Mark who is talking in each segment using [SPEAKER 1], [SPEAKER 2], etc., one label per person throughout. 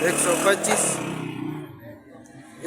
[SPEAKER 1] 125،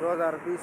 [SPEAKER 1] 2020